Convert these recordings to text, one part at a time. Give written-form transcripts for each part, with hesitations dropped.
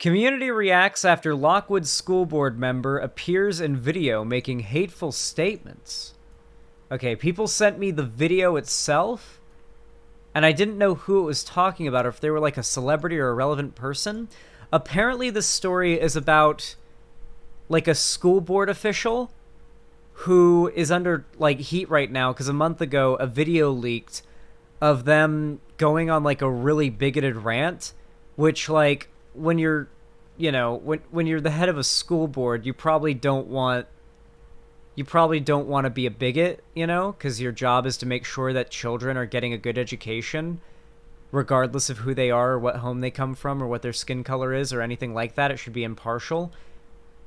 Community reacts after Lockwood school board member appears in video making hateful statements. Okay, people sent me the video itself, and I didn't know who it was talking about, or if they were like a celebrity or a relevant person. Apparently this story is about like a school board official who is under like heat right now because a month ago a video leaked of them going on like a really bigoted rant, which like when you're, you know, when you're the head of a school board, you probably don't want to be a bigot, you know, because your job is to make sure that children are getting a good education, regardless of who they are or what home they come from or what their skin color is or anything like that. It should be impartial.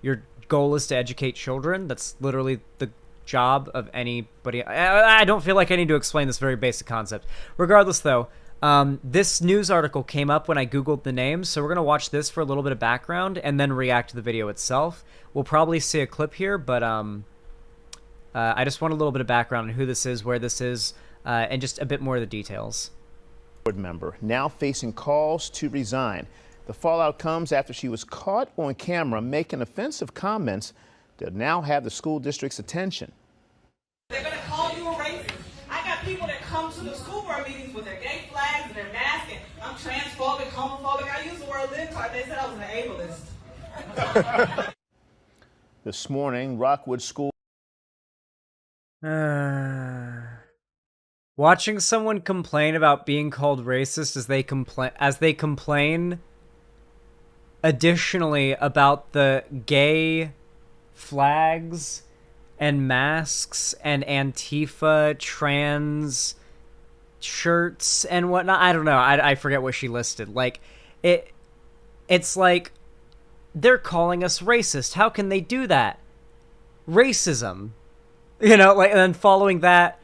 Your goal is to educate children. That's literally the job of anybody. I don't feel like I need to explain this very basic concept. Regardless, though, this news article came up when I Googled the names, so we're going to watch this for a little bit of background and then react to the video itself. We'll probably see a clip here, but I just want a little bit of background on who this is, where this is, and just a bit more of the details. Board member now facing calls to resign. The fallout comes after she was caught on camera making offensive comments that now have the school district's attention. They're going to call you a racist. I got people that come to the school board meetings with their gay flags and their masks, and I'm transphobic, homophobic. I use the word libtard. They said I was an ableist. This morning, Rockwood School. Watching someone complain about being called racist as they complain additionally about the gay flags and masks and Antifa trans shirts and whatnot. I don't know. I forget what she listed. Like it's like they're calling us racist. How can they do that? Racism. You know, like, and then following that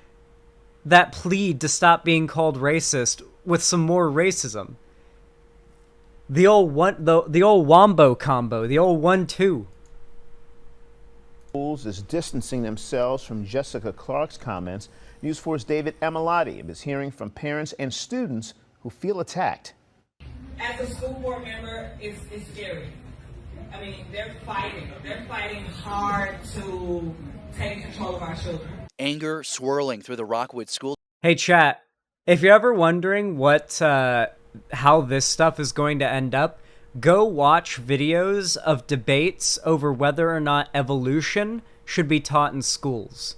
plead to stop being called racist with some more racism. The old wombo combo, the old 1-2. Schools is distancing themselves from Jessica Clark's comments. News 4's David Emilati is hearing from parents and students who feel attacked. As a school board member, it's scary. I mean, they're fighting hard to take control of our children. Anger swirling through the Rockwood school. Hey chat, if you're ever wondering what how this stuff is going to end up, go watch videos of debates over whether or not evolution should be taught in schools.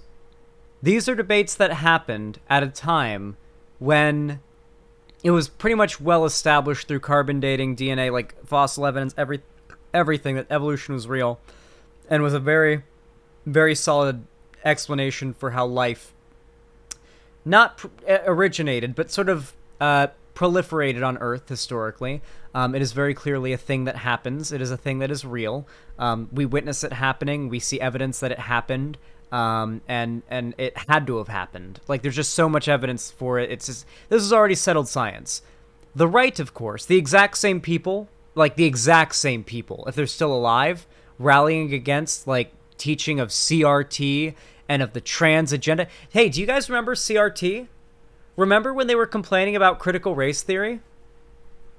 These are debates that happened at a time when it was pretty much well established through carbon dating, DNA, like fossil evidence, everything that evolution was real, and was a very, very solid explanation for how life not originated, but sort of proliferated on Earth historically. It is very clearly a thing that happens. It is a thing that is real. We witness it happening. We see evidence that it happened, and it had to have happened. Like, there's just so much evidence for it. It's just, this is already settled science. The right, of course, the exact same people, if they're still alive, rallying against, like, teaching of CRT and of the trans agenda. Hey, do you guys remember CRT? Remember when they were complaining about critical race theory?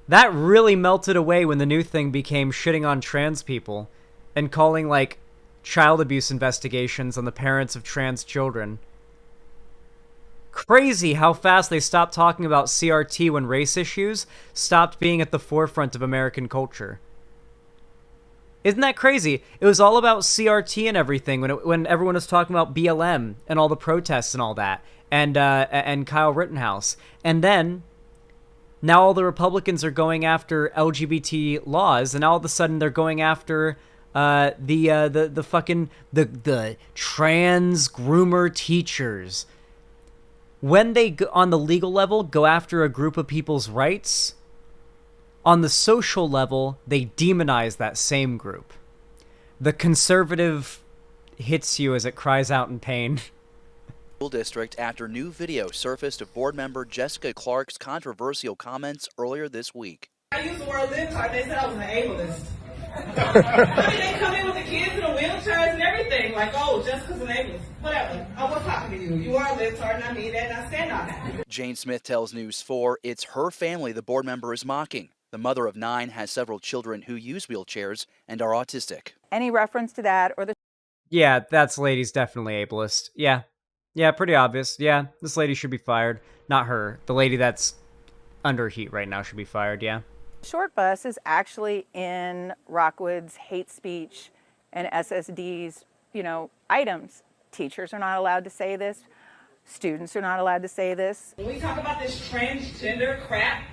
That really melted away when the new thing became shitting on trans people and calling, like, child abuse investigations on the parents of trans children. Crazy how fast they stopped talking about CRT when race issues stopped being at the forefront of American culture. Isn't that crazy? It was all about CRT and everything when everyone was talking about BLM and all the protests and all that, and Kyle Rittenhouse. And then now all the Republicans are going after LGBT laws, and now all of a sudden they're going after the trans groomer teachers. When they on the legal level go after a group of people's rights, on the social level, they demonize that same group. The conservative hits you as it cries out in pain. School district after new video surfaced of board member Jessica Clark's controversial comments earlier this week. I used the word libtard. They said I was an ableist. I mean, they come in with the kids in the wheelchairs and everything, like, oh, Jessica's an ableist. Whatever. I was talking to you. You are a libtard, and I mean that, and I stand on that. Jane Smith tells News 4 it's her family the board member is mocking. The mother of 9 has several children who use wheelchairs and are autistic. Any reference to that or the Yeah, that's lady's definitely ableist. Yeah. Yeah, pretty obvious. Yeah, this lady should be fired. Not her. The lady that's under heat right now should be fired, yeah. short bus is actually in Rockwood's hate speech and SSD's, items. Teachers are not allowed to say this. Students are not allowed to say this. When we talk about this transgender crap,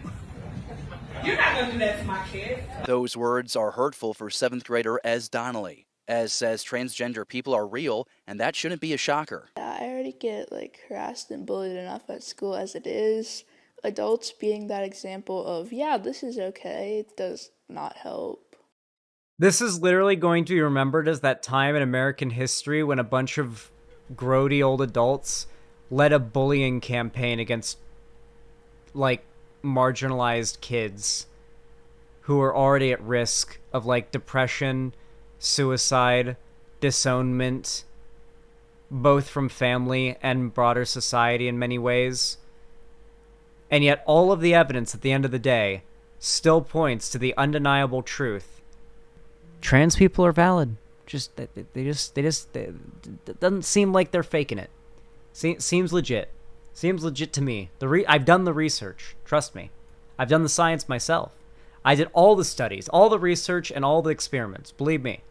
you're not going to do that to my kids. Those words are hurtful for 7th grader Ez Donnelly. Ez says transgender people are real, and that shouldn't be a shocker. I already get harassed and bullied enough at school as it is. Adults being that example of, yeah, this is okay, does not help. This is literally going to be remembered as that time in American history when a bunch of grody old adults led a bullying campaign against, marginalized kids who were already at risk of, depression, suicide, disownment, both from family and broader society in many ways. And yet all of the evidence at the end of the day still points to the undeniable truth. Trans people are valid. It doesn't seem like they're faking it. Seems legit. Seems legit to me. I've done the research. Trust me. I've done the science myself. I did all the studies, all the research, and all the experiments. Believe me.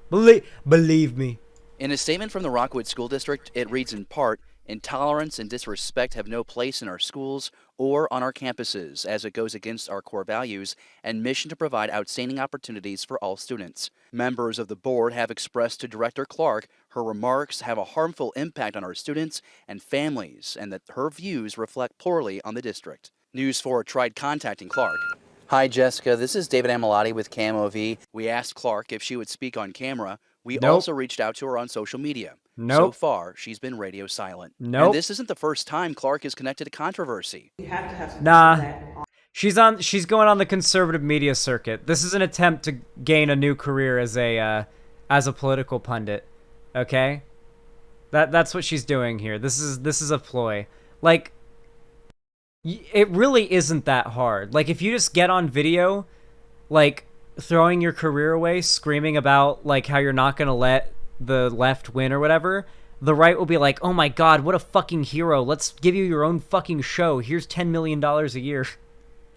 Believe me. In a statement from the Rockwood School District, it reads in part, "Intolerance and disrespect have no place in our schools or on our campuses, as it goes against our core values and mission to provide outstanding opportunities for all students. Members of the board have expressed to Director Clark her remarks have a harmful impact on our students and families, and that her views reflect poorly on the district." News 4 tried contacting Clark. Hi, Jessica. This is David Amilati with KMOV. We asked Clark if she would speak on camera. We also reached out to her on social media. So far, she's been radio silent. And this isn't the first time Clark is connected to controversy. She's going on the conservative media circuit. This is an attempt to gain a new career as a political pundit. Okay? That's what she's doing here. This is a ploy. It really isn't that hard. If you just get on video, throwing your career away, screaming about, how you're not gonna let the left win or whatever, the right will be like, oh my god, what a fucking hero. Let's give you your own fucking show. Here's $10 million a year.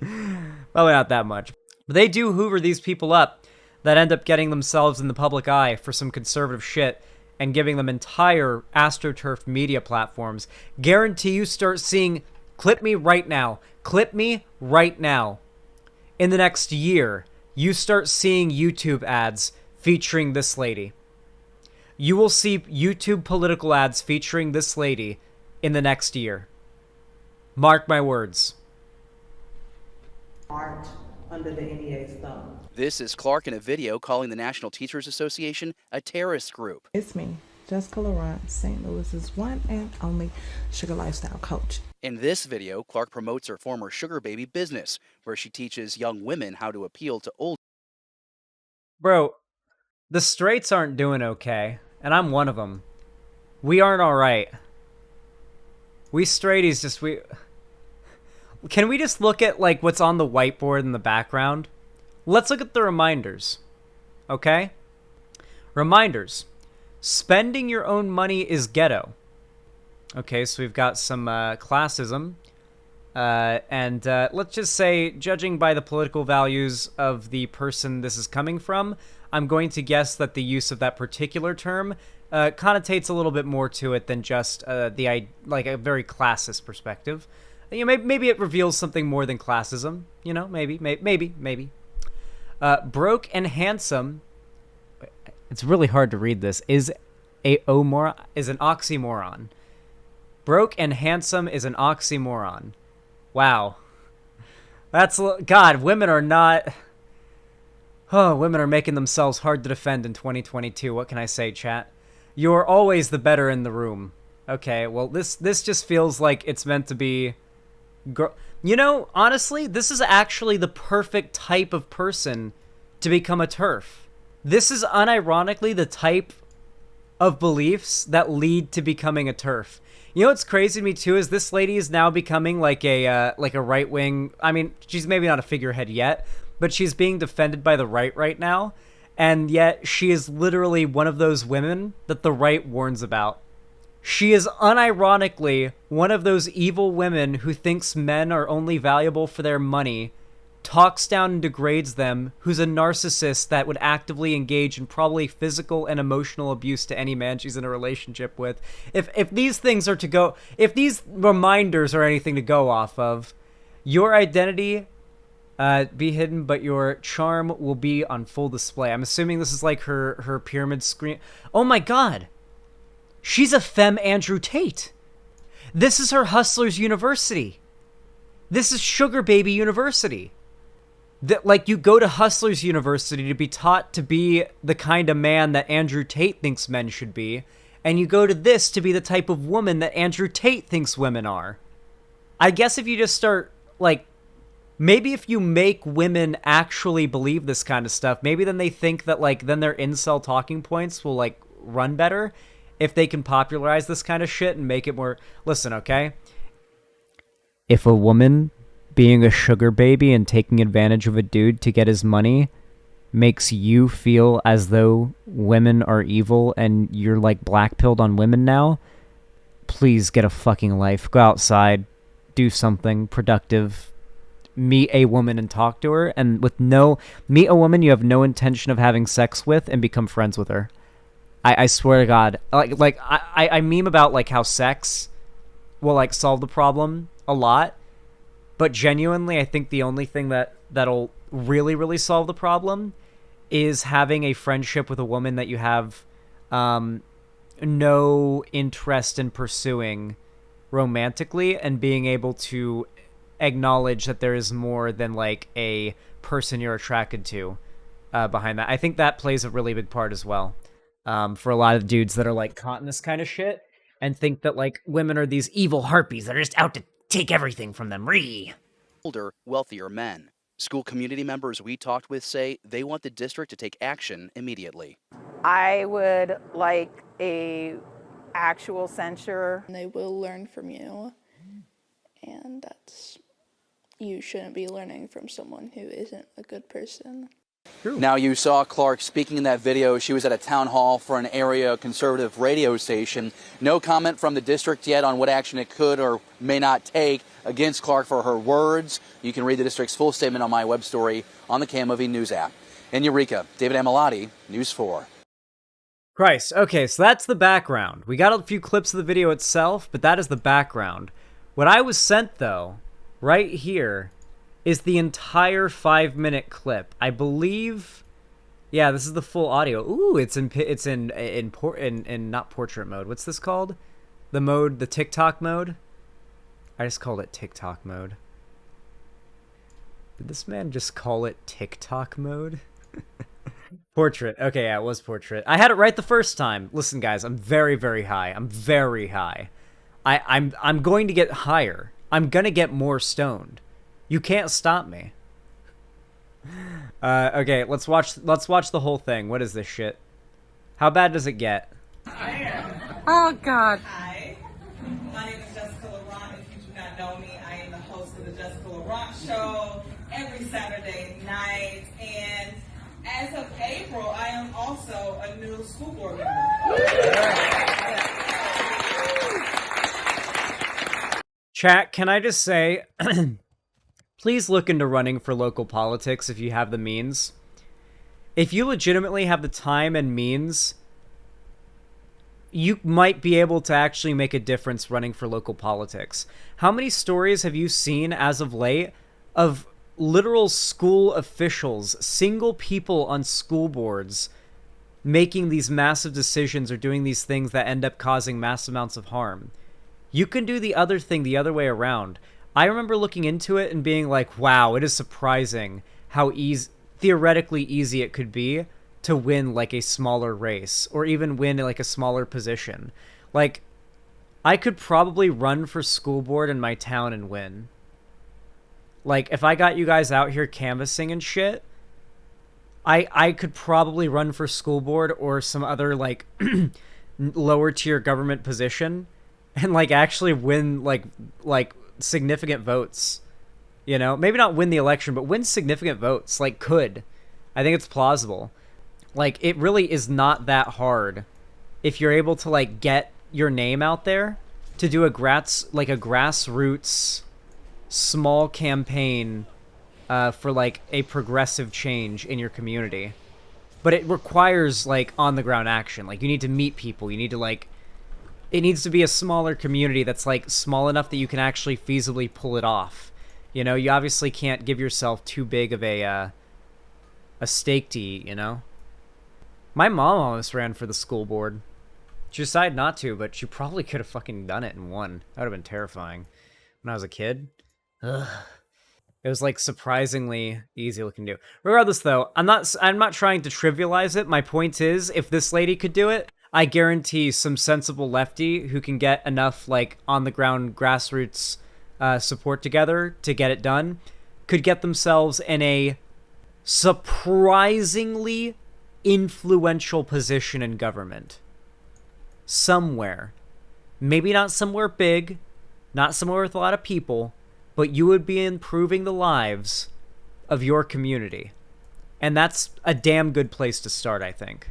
Probably not that much. But they do hoover these people up that end up getting themselves in the public eye for some conservative shit and giving them entire AstroTurf media platforms. Guarantee you start seeing... Clip me right now. Clip me right now. In the next year, you start seeing YouTube ads featuring this lady. You will see YouTube political ads featuring this lady in the next year. Mark my words. Aren't under the NEA's thumb. This is Clark in a video calling the National Teachers Association a terrorist group. It's me, Jessica Laurent, St. Louis's one and only sugar lifestyle coach. In this video, Clark promotes her former sugar baby business, where she teaches young women how to appeal to old. Bro, the straights aren't doing okay, and I'm one of them. We aren't all right. We straighties Can we just look at, what's on the whiteboard in the background? Let's look at the reminders. Okay? Reminders. Spending your own money is ghetto. Okay, so we've got some classism. And let's just say, judging by the political values of the person this is coming from, I'm going to guess that the use of that particular term connotates a little bit more to it than just a very classist perspective. Maybe it reveals something more than classism. Maybe. Broke and handsome. It's really hard to read this. Is an oxymoron. Broke and handsome is an oxymoron. Wow. God, women are not... Oh, women are making themselves hard to defend in 2022. What can I say, chat? You're always the better in the room. Okay, well, this just feels like it's meant to be... honestly, this is actually the perfect type of person to become a TERF. This is unironically the type of beliefs that lead to becoming a TERF. You know what's crazy to me too is this lady is now becoming like a right wing. I mean, she's maybe not a figurehead yet, but she's being defended by the right now, and yet she is literally one of those women that the right warns about. She is unironically one of those evil women who thinks men are only valuable for their money, talks down and degrades them, who's a narcissist that would actively engage in probably physical and emotional abuse to any man she's in a relationship with. If these things are to go, if these reminders are anything to go off of, your identity be hidden, but your charm will be on full display. I'm assuming this is like her pyramid screen. Oh my god! She's a femme Andrew Tate. This is her Hustlers University. This is Sugar Baby University. That, like, you go to Hustlers University to be taught to be the kind of man that Andrew Tate thinks men should be, and you go to this to be the type of woman that Andrew Tate thinks women are. I guess if you just start, like, maybe if you make women actually believe this kind of stuff, maybe then they think that, like, then their incel talking points will, like, run better if they can popularize this kind of shit and make it more... Listen, okay? If a woman being a sugar baby and taking advantage of a dude to get his money makes you feel as though women are evil and you're, like, black-pilled on women now, please get a fucking life. Go outside, do something productive, meet a woman and talk to her, and meet a woman you have no intention of having sex with and become friends with her. I swear to God, I meme about, like, how sex will, like, solve the problem a lot, but genuinely, I think the only thing that'll really, really solve the problem is having a friendship with a woman that you have no interest in pursuing romantically, and being able to acknowledge that there is more than, like, a person you're attracted to behind that. I think that plays a really big part as well. For a lot of dudes that are, like, caught in this kind of shit and think that, like, women are these evil harpies that are just out to take everything from them. Older, wealthier men. School community members we talked with say they want the district to take action immediately. I would like a actual censure. They will learn from you, and you shouldn't be learning from someone who isn't a good person. True. Now, you saw Clark speaking in that video. She was at a town hall for an area conservative radio station. No comment from the district yet on what action it could or may not take against Clark for her words. You can read the district's full statement on my web story on the KMOV News app. In Eureka, David Amilati, News 4. Christ. Okay, so that's the background. We got a few clips of the video itself, but that is the background. What I was sent, though, right here, is the entire 5-minute clip. I believe, yeah, this is the full audio. Ooh, it's in not portrait mode. What's this called? The TikTok mode. I just called it TikTok mode. Did this man just call it TikTok mode? Portrait. Okay, yeah, it was portrait. I had it right the first time. Listen, guys, I'm very, very high. I'm very high. I'm going to get higher. I'm gonna get more stoned. You can't stop me. Okay, let's watch the whole thing. What is this shit? How bad does it get? Oh, God. Hi, my name is Jessica Laurent. If you do not know me, I am the host of the Jessica Laurent Show every Saturday night. And as of April, I am also a new school board member. Chat, can I just say... Please look into running for local politics if you have the means. If you legitimately have the time and means, you might be able to actually make a difference running for local politics. How many stories have you seen as of late of literal school officials, single people on school boards, making these massive decisions or doing these things that end up causing mass amounts of harm? You can do the other thing the other way around. I remember looking into it and being like, wow, it is surprising how theoretically easy it could be to win, like, a smaller race, or even win, like, a smaller position. Like, I could probably run for school board in my town and win. Like, if I got you guys out here canvassing and shit, I could probably run for school board or some other, like, lower tier government position and like actually win like significant votes. You know, maybe not win the election, but win significant votes. Like, could. I think it's plausible. Like, it really is not that hard if you're able to like get your name out there to do a grassroots small campaign for like a progressive change in your community. But it requires like on the ground action. Like, you need to meet people. You need to like, it needs to be a smaller community that's like small enough that you can actually feasibly pull it off. You know, you obviously can't give yourself too big of a stake to eat, you know? My mom almost ran for the school board. She decided not to, but she probably could have fucking done it and won. That would have been terrifying. When I was a kid. Ugh. It was like surprisingly easy looking to do. Regardless though, I'm not trying to trivialize it. My point is, if this lady could do it, I guarantee some sensible lefty who can get enough like on the ground grassroots support together to get it done could get themselves in a surprisingly influential position in government. Somewhere. Maybe not somewhere big, not somewhere with a lot of people, but you would be improving the lives of your community. And that's a damn good place to start, I think.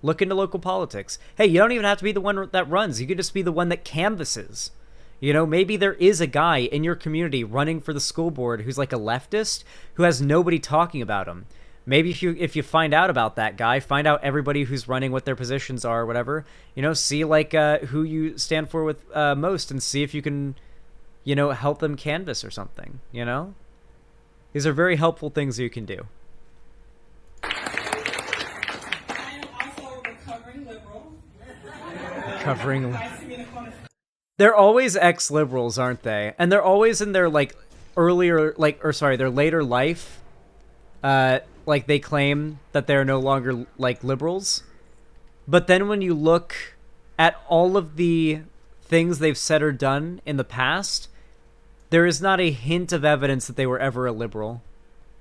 Look into local politics. Hey, you don't even have to be the one that runs. You could just be the one that canvasses. You know, maybe there is a guy in your community running for the school board who's like a leftist who has nobody talking about him. Maybe if you find out about that guy, find out everybody who's running, what their positions are or whatever, you know, see like who you stand for with most and see if you can, you know, help them canvas or something, you know? These are very helpful things you can do. I am also a recovering liberal. Recovering. They're always ex-liberals, aren't they? And they're always in their like earlier, like, or sorry, their later life. Like they claim that they're no longer like liberals. But then when you look at all of the things they've said or done in the past, there is not a hint of evidence that they were ever a liberal.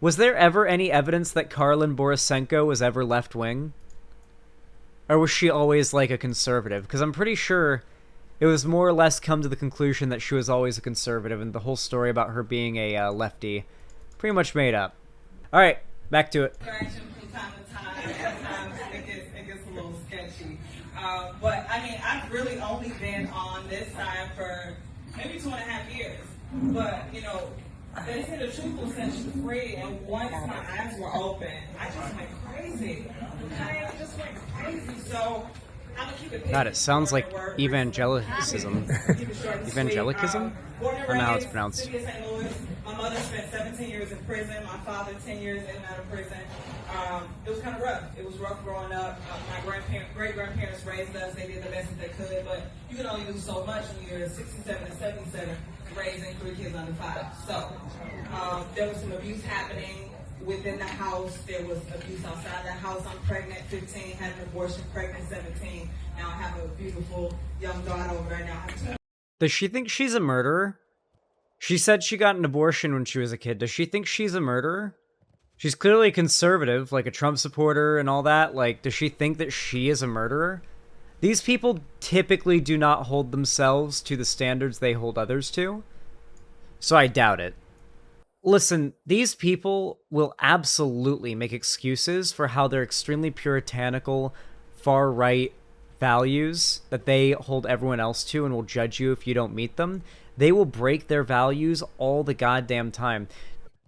Was there ever any evidence that Karlin Borisenko was ever left-wing? Or was she always like a conservative? Because I'm pretty sure it was more or less come to the conclusion that she was always a conservative, and the whole story about her being a lefty pretty much made up. All right, back to it. Direction from time to time. Sometimes it gets a little sketchy. But I mean, I've really only been on this side for maybe 2.5 years. But you know, they say the truth will set you free, and once my eyes were open, I just went crazy. I just went crazy. So I'm gonna keep it. God, it sounds like evangelicism. Evangelicism? I don't know how it's pronounced. City of St. Louis. My mother spent 17 years in prison. My father 10 years in and out of prison. It was kind of rough. It was rough growing up. My great-grandparents raised us. They did the best that they could, but you can only do so much when you're 67 and 77 raising 3 kids under 5. So there was some abuse happening within the house. There was abuse outside the house. I'm pregnant, 15, had an abortion, pregnant, 17. Now I have a beautiful young daughter right now. Does she think she's a murderer? She said she got an abortion when she was a kid. Does she think she's a murderer? She's clearly conservative, like a Trump supporter and all that. Like, does she think that she is a murderer? These people typically do not hold themselves to the standards they hold others to. So I doubt it. Listen, these people will absolutely make excuses for how their extremely puritanical, far-right values that they hold everyone else to and will judge you if you don't meet them. They will break their values all the goddamn time.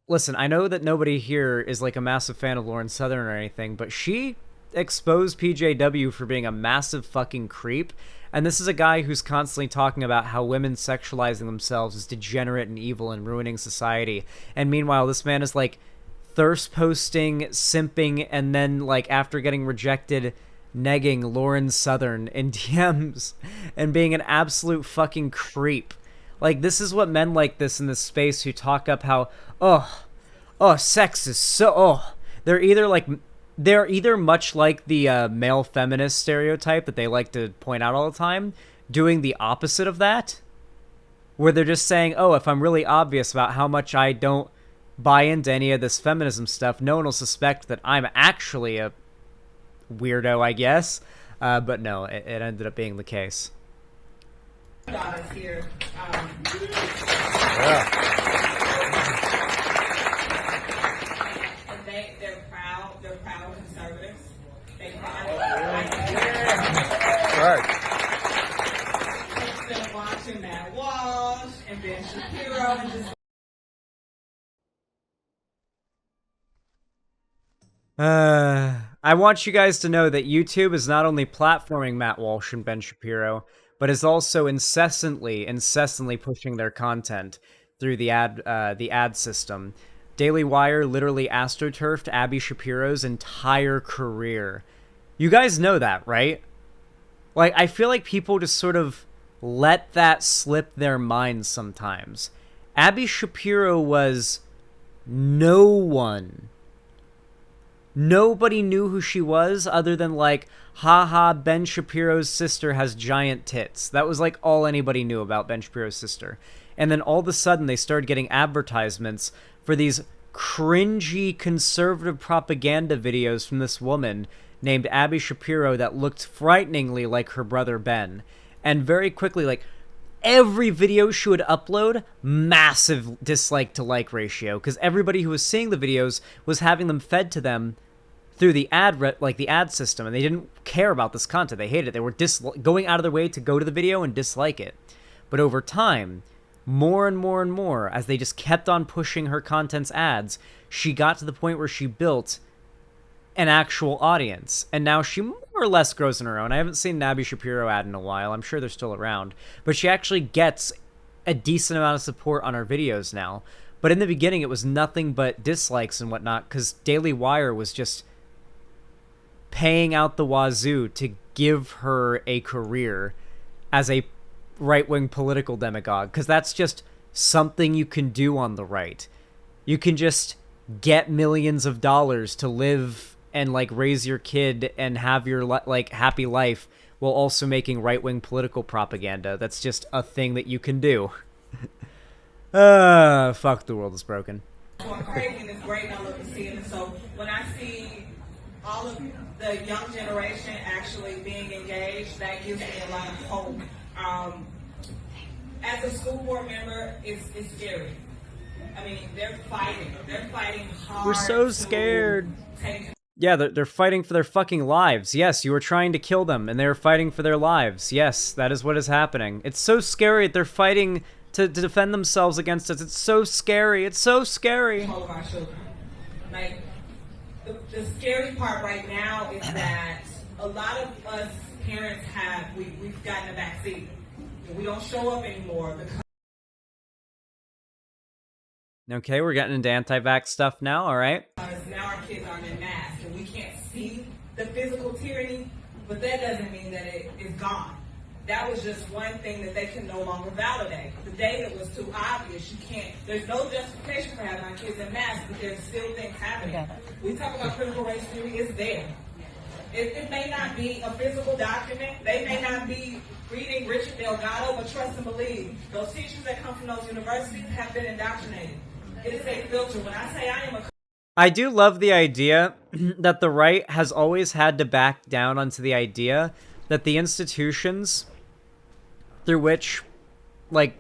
Listen, I know that nobody here is like a massive fan of Lauren Southern or anything, but she exposed PJW for being a massive fucking creep. And this is a guy who's constantly talking about how women sexualizing themselves is degenerate and evil and ruining society. And meanwhile, this man is like thirst posting, simping, and then like after getting rejected, negging Lauren Southern in DMs and being an absolute fucking creep. Like, this is what men like this in this space who talk up how, sex is so, they're either much like the male feminist stereotype that they like to point out all the time, doing the opposite of that, where they're just saying, oh, if I'm really obvious about how much I don't buy into any of this feminism stuff, no one will suspect that I'm actually a weirdo, I guess. But no, it ended up being the case. daughters here. And they're proud. They're proud conservatives. They proud. Right. They're watching Matt Walsh and Ben Shapiro and just. I want you guys to know that YouTube is not only platforming Matt Walsh and Ben Shapiro, but is also incessantly pushing their content through the ad system. Daily Wire literally astroturfed Abby Shapiro's entire career. You guys know that, right? Like, I feel like people just sort of let that slip their minds sometimes. Abby Shapiro was no one. Nobody knew who she was other than like, haha, Ben Shapiro's sister has giant tits. That was like all anybody knew about Ben Shapiro's sister. And then all of a sudden they started getting advertisements for these cringy conservative propaganda videos from this woman named Abby Shapiro that looked frighteningly like her brother Ben. And very quickly, like, every video she would upload, massive dislike to like ratio, because everybody who was seeing the videos was having them fed to them through the ad system, and they didn't care about this content. They hated it. They were going out of their way to go to the video and dislike it. But over time, more and more and more, as they just kept on pushing her content's ads, she got to the point where she built an actual audience, and now she more or less grows on her own. I haven't seen an Abby Shapiro ad in a while. I'm sure they're still around, but she actually gets a decent amount of support on her videos now. But in the beginning, it was nothing but dislikes and whatnot, because Daily Wire was just paying out the wazoo to give her a career as a right-wing political demagogue, because that's just something you can do on the right. You can just get millions of dollars to live and like raise your kid and have your like happy life while also making right-wing political propaganda. That's just a thing that you can do. Fuck, the world is broken. Going crazy and it's great, and I love to see it. And so when I see all of the young generation actually being engaged, that gives me a lot of hope. As a school board member, it's scary. I mean, they're fighting hard. We're so scared. Yeah, they're fighting for their fucking lives. Yes, you were trying to kill them, and they're fighting for their lives. Yes, that is what is happening. It's so scary that they're fighting to defend themselves against us. It's so scary. It's so scary. All of our children. Like, the scary part right now is that a lot of us parents we've gotten a back seat. We don't show up anymore. Okay, we're getting into anti-vax stuff now, all right? Now our kids aren't in masks, and we can't see the physical tyranny, but that doesn't mean that it is gone. That was just one thing that they can no longer validate. The data was too obvious. There's no justification for having our kids in masks, but there's still things happening. We talk about critical race theory, it's there. It may not be a physical document. They may not be reading Richard Delgado, but trust and believe. Those teachers that come from those universities have been indoctrinated. It is a filter. When I say I am a... I do love the idea that the right has always had to back down onto the idea that the institutions through which, like,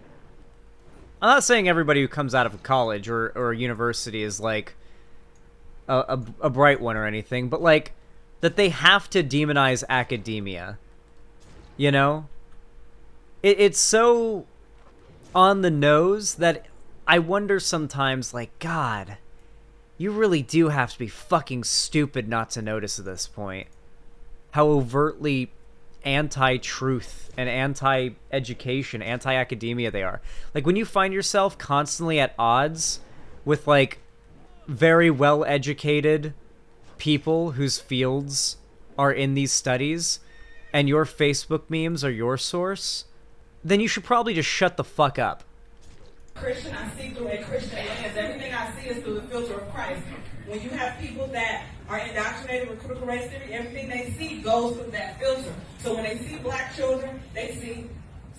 I'm not saying everybody who comes out of college or university is, like, a bright one or anything, but, like, that they have to demonize academia, you know? It's so on the nose that I wonder sometimes, like, God, you really do have to be fucking stupid not to notice at this point how overtly anti-truth and anti-education, anti-academia they are. Like, when you find yourself constantly at odds with, like, very well-educated people whose fields are in these studies, and your Facebook memes are your source, then you should probably just shut the fuck up. Christian, I see through a Christian lens. Everything I see is through the filter of Christ. When you have people that are indoctrinated with critical race theory, everything they see goes through that filter. So when they see black children, they see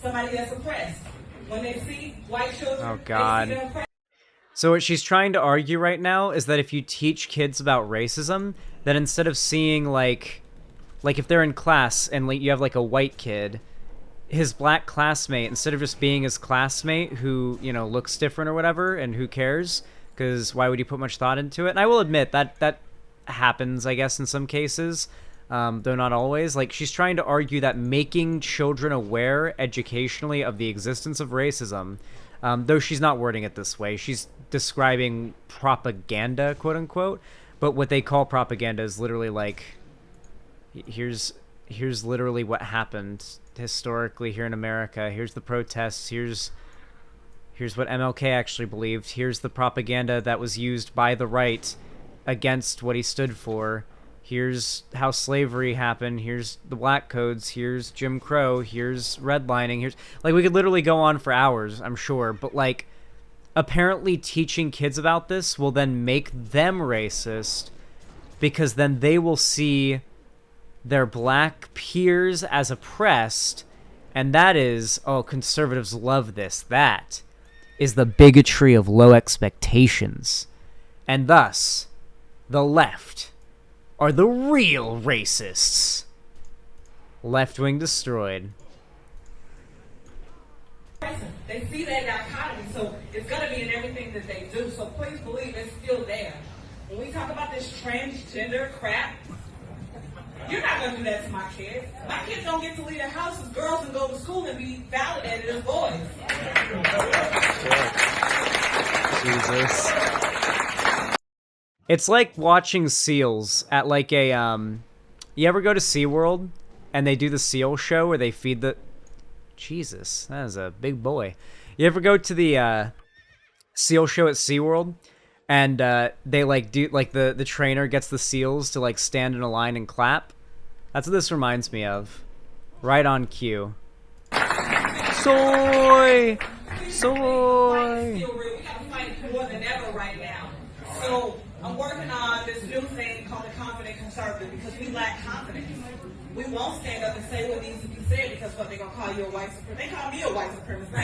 somebody that's oppressed. When they see white children, oh, God. They see them oppressed. So what she's trying to argue right now is that if you teach kids about racism, that instead of seeing, like if they're in class and like you have, like, a white kid, his black classmate, instead of just being his classmate who, you know, looks different or whatever, and who cares? Because why would you put much thought into it? And I will admit that happens, I guess, in some cases, though not always. Like, she's trying to argue that making children aware educationally of the existence of racism, though she's not wording it this way, she's describing propaganda, quote unquote. But what they call propaganda is literally like, here's literally what happened historically here in America. Here's the protests. Here's what MLK actually believed. Here's the propaganda that was used by the right against what he stood for. Here's how slavery happened. Here's the black codes. Here's Jim Crow. Here's redlining. Here's, like, we could literally go on for hours, I'm sure. But, like, apparently teaching kids about this will then make them racist, because then they will see their black peers as oppressed, and that is, oh, conservatives love this. That is the bigotry of low expectations. And thus, the left are the real racists. Left wing destroyed. They see that dichotomy, so it's going to be in everything that they do. So please believe it's still there. When we talk about this transgender crap, you're not going to do that to my kids. My kids don't get to leave the house as girls and go to school and be validated as boys. Jesus. It's like watching seals at like a, you ever go to SeaWorld and they do the seal show where they feed the, Jesus, that is a big boy. You ever go to the seal show at SeaWorld and they like do, like the trainer gets the seals to like stand in a line and clap? That's what this reminds me of. Right on cue. Soy! Soy! We got to fight more than ever right now. So I'm working on this new thing called the confident conservative, because we lack confidence. We won't stand up and say what needs to be said, because what, they're going to call you a white supremacist? They call me a white supremacist. I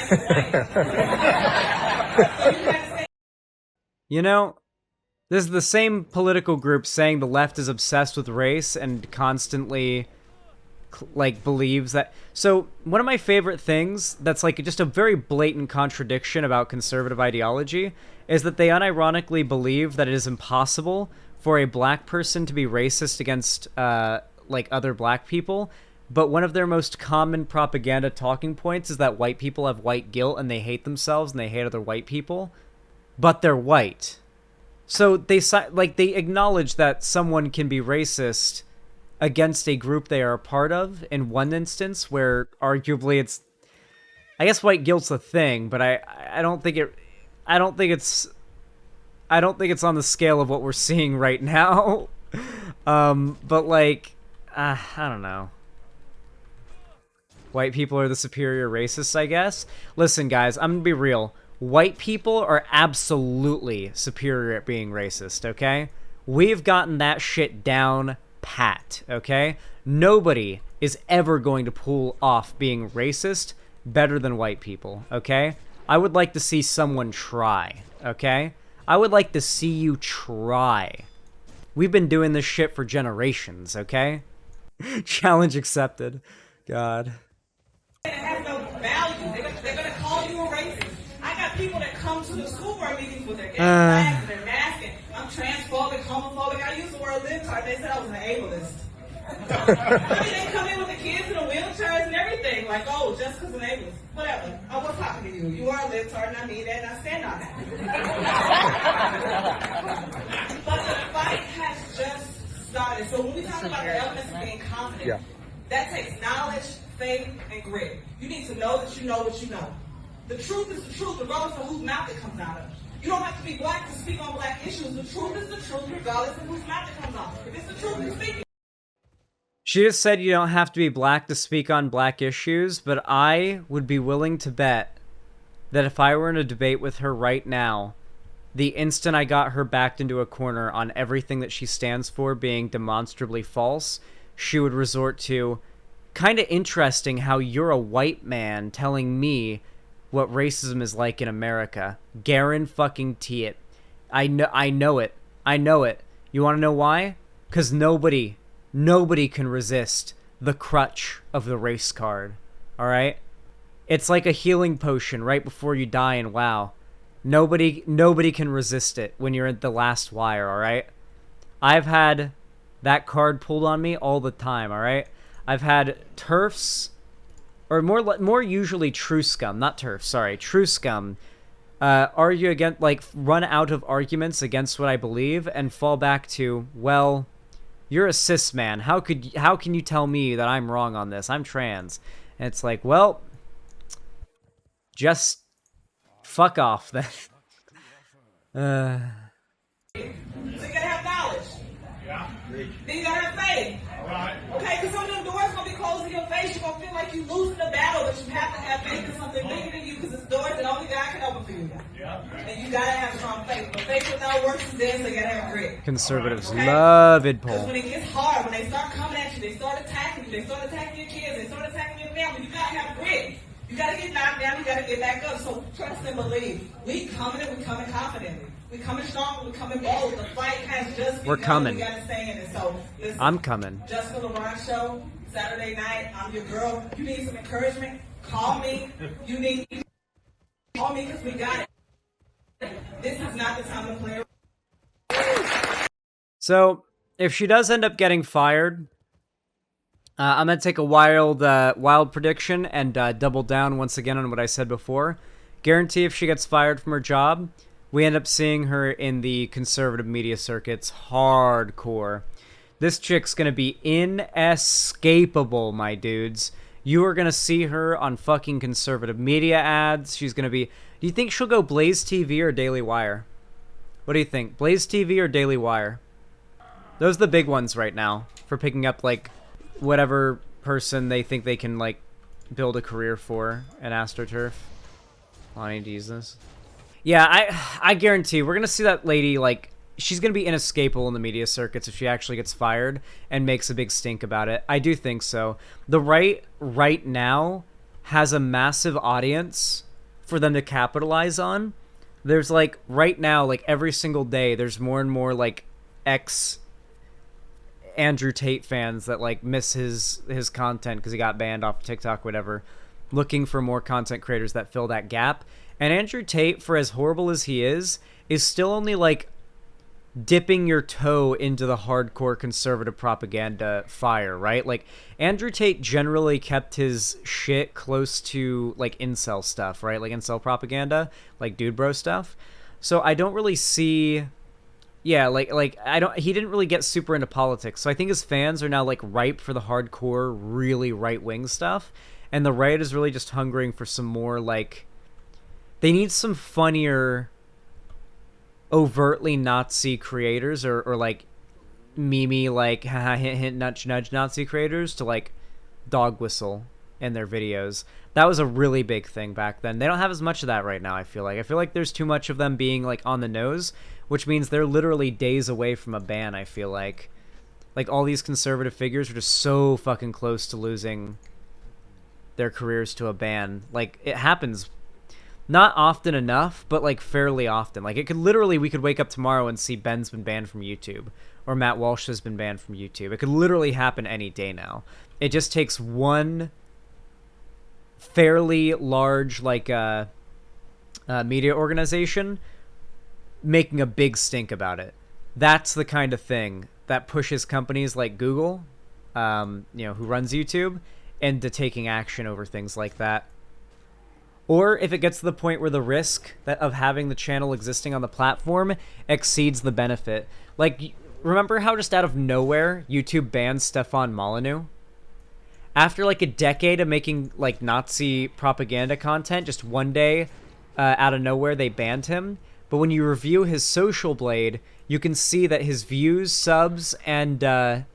ain't white. You know, this is the same political group saying the left is obsessed with race and constantly, like, believes that. So one of my favorite things that's like just a very blatant contradiction about conservative ideology is that they unironically believe that it is impossible for a black person to be racist against like other black people. But one of their most common propaganda talking points is that white people have white guilt and they hate themselves and they hate other white people, but they're white. So they acknowledge that someone can be racist against a group they are a part of in one instance, where arguably it's, I guess white guilt's a thing, but I don't think it's on the scale of what we're seeing right now. But like, I don't know. White people are the superior racists, I guess. Listen, guys, I'm gonna be real. White people are absolutely superior at being racist, okay? We've gotten that shit down pat, okay? Nobody is ever going to pull off being racist better than white people, okay? I would like to see someone try, okay? I would like to see you try. We've been doing this shit for generations, okay? Challenge accepted. God. It has no value. They're going to call you a racist. I got people that come to the school board meetings with their gay flags and their masks, and I'm transphobic, homophobic. I used the word libtard. They said I was an ableist. I mean, they come in with the kids in the wheelchairs and everything, like, oh, just because an ableist. Whatever. I was talking to you. You are a libtard, and I mean that, and I stand on that. But the fight has just started. So when we talk about the elements of being confident, that takes knowledge, faith, and grit. You need to know that you know what you know. The truth is the truth, regardless of whose mouth it comes out of. You don't have to be black to speak on black issues. The truth is the truth, regardless of whose mouth it comes out. If it's the truth, you're speaking. She just said you don't have to be black to speak on black issues, but I would be willing to bet that if I were in a debate with her right now, the instant I got her backed into a corner on everything that she stands for being demonstrably false, she would resort to, kind of interesting how you're a white man telling me what racism is like in America. Guarantee it. I know it. You want to know why? Because nobody can resist the crutch of the race card. all right? It's like a healing potion right before you die, and wow, nobody can resist it when you're at the last wire, all right? I've had that card pulled on me all the time, all right? I've had TERFs, or more usually True Scum, not TERFs, sorry, True Scum, argue against, like, run out of arguments against what I believe and fall back to, well, you're a cis man. How can you tell me that I'm wrong on this? I'm trans. And it's like, well, just fuck off then. So you gotta have knowledge. Yeah. Then you gotta have faith. Right. Okay, because some of them doors gonna be closed in your face. You're gonna feel like you're losing the battle, but you have to have faith in something bigger than you, because it's doors that only God can open for you. Yeah. And you gotta have strong faith. But faith without works is dead, so you gotta have grit. Conservatives love it, Because Paul. when it gets hard, when they start coming at you, they start attacking you, they start attacking your kids, they start attacking your family, you gotta have grit. You gotta get knocked down, you gotta get back up. So trust and believe. We coming and we coming confidently. We coming strong, we coming bold. The fight has just begun. We're coming. We gotta stay in it. So listen, I'm coming. Just for the Ron Show, Saturday night. I'm your girl. You need some encouragement? Call me. You need call me because we got it. This is not the time to play. So if she does end up getting fired, I'm gonna take a wild prediction and double down once again on what I said before. Guarantee if she gets fired from her job, we end up seeing her in the conservative media circuits hardcore. This chick's gonna be inescapable, my dudes. You are gonna see her on fucking conservative media ads. She's gonna be... Do you think she'll go Blaze TV or Daily Wire? What do you think? Blaze TV or Daily Wire? Those are the big ones right now for picking up, like, whatever person they think they can, like, build a career for in AstroTurf. I need to use this. Yeah, I guarantee we're going to see that lady, like, she's going to be inescapable in the media circuits if she actually gets fired and makes a big stink about it. I do think so. The right now has a massive audience for them to capitalize on. There's, like, right now, like, every single day, there's more and more, like, Andrew Tate fans that, like, miss his content because he got banned off TikTok, whatever, looking for more content creators that fill that gap. And Andrew Tate, for as horrible as he is still only, like, dipping your toe into the hardcore conservative propaganda fire, right? Like, Andrew Tate generally kept his shit close to, like, incel stuff, right? Like, incel propaganda, like, dude bro stuff. So I don't really see... Yeah, he didn't really get super into politics. So I think his fans are now, like, ripe for the hardcore, really right-wing stuff. And the right is really just hungering for some more, like... They need some funnier, overtly Nazi creators or like, meme, like, haha, hint, hint, nudge, nudge Nazi creators to, like, dog whistle in their videos. That was a really big thing back then. They don't have as much of that right now, I feel like. I feel like there's too much of them being, like, on the nose, which means they're literally days away from a ban, I feel like. Like, all these conservative figures are just so fucking close to losing their careers to a ban. Like, it happens... Not often enough, but, like, fairly often. Like, we could wake up tomorrow and see Ben's been banned from YouTube, or Matt Walsh has been banned from YouTube. It could literally happen any day now. It just takes one fairly large, like, media organization making a big stink about it. That's the kind of thing that pushes companies like Google, who runs YouTube, into taking action over things like that. Or if it gets to the point where the risk of having the channel existing on the platform exceeds the benefit. Like, remember how just out of nowhere YouTube banned Stefan Molyneux? After, like, a decade of making, like, Nazi propaganda content, just one day, out of nowhere, they banned him. But when you review his Social Blade, you can see that his views, subs, and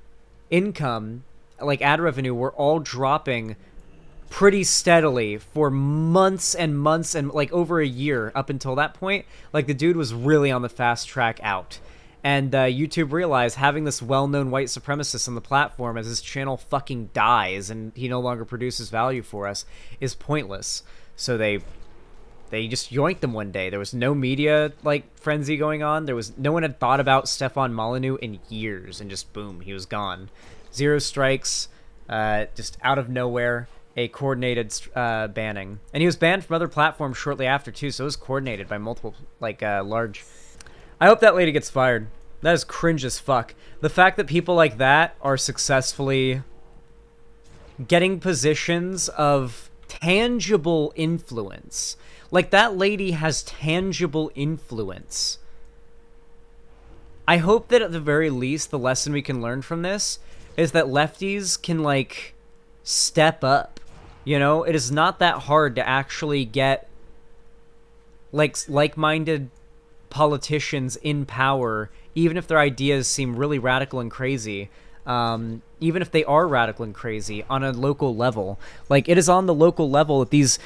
income, like ad revenue, were all dropping pretty steadily for months and months and, like, over a year up until that point. Like, the dude was really on the fast track out. And YouTube realized having this well-known white supremacist on the platform as his channel fucking dies and he no longer produces value for us is pointless. So they just yoinked them one day. There was no media, like, frenzy going on. No one had thought about Stefan Molyneux in years, and just boom, he was gone. Zero strikes, just out of nowhere. a coordinated banning. And he was banned from other platforms shortly after, too, so it was coordinated by multiple, like, large... I hope that lady gets fired. That is cringe as fuck. The fact that people like that are successfully getting positions of tangible influence. Like, that lady has tangible influence. I hope that at the very least, the lesson we can learn from this is that lefties can, like, step up. You know, it is not that hard to actually get, like-minded politicians in power, even if their ideas seem really radical and crazy. Even if they are radical and crazy on a local level. Like, it is on the local level that these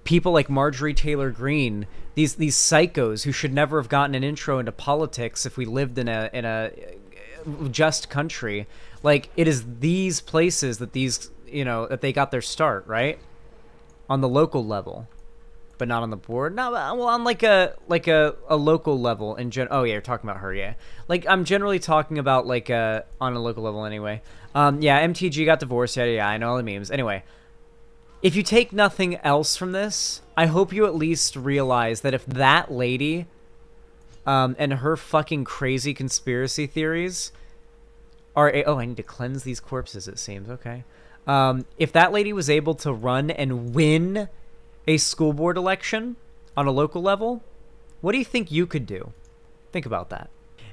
people like Marjorie Taylor Greene, these psychos who should never have gotten an intro into politics if we lived in a just country. Like, it is these places that these, you know, that they got their start, right? On the local level, but not on the board. No, well, on like a local level in oh yeah, you're talking about her, yeah. Like, I'm generally talking about like on a local level anyway. Yeah, MTG got divorced. Yeah, I know all the memes. Anyway, if you take nothing else from this, I hope you at least realize that if that lady, and her fucking crazy conspiracy theories are oh, I need to cleanse these corpses. It seems okay. If that lady was able to run and win a school board election on a local level, what do you think you could do? Think about that.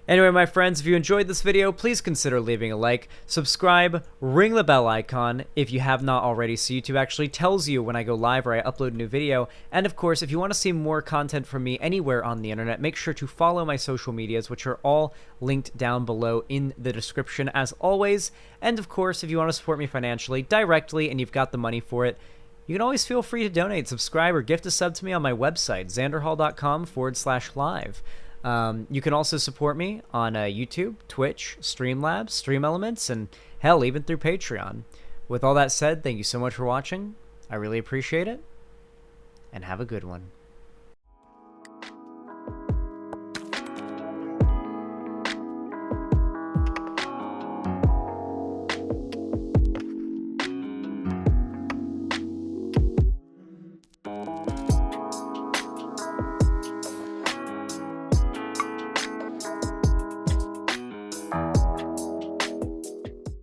Anyway, my friends, if you enjoyed this video, please consider leaving a like, subscribe, ring the bell icon if you have not already, so YouTube actually tells you when I go live or I upload a new video. And of course, if you want to see more content from me anywhere on the internet, make sure to follow my social medias, which are all linked down below in the description as always. And of course, if you want to support me financially directly and you've got the money for it, you can always feel free to donate, subscribe, or gift a sub to me on my website, xanderhall.com/live. You can also support me on YouTube, Twitch, Streamlabs, Stream Elements, and hell, even through Patreon. With all that said, thank you so much for watching. I really appreciate it, and have a good one.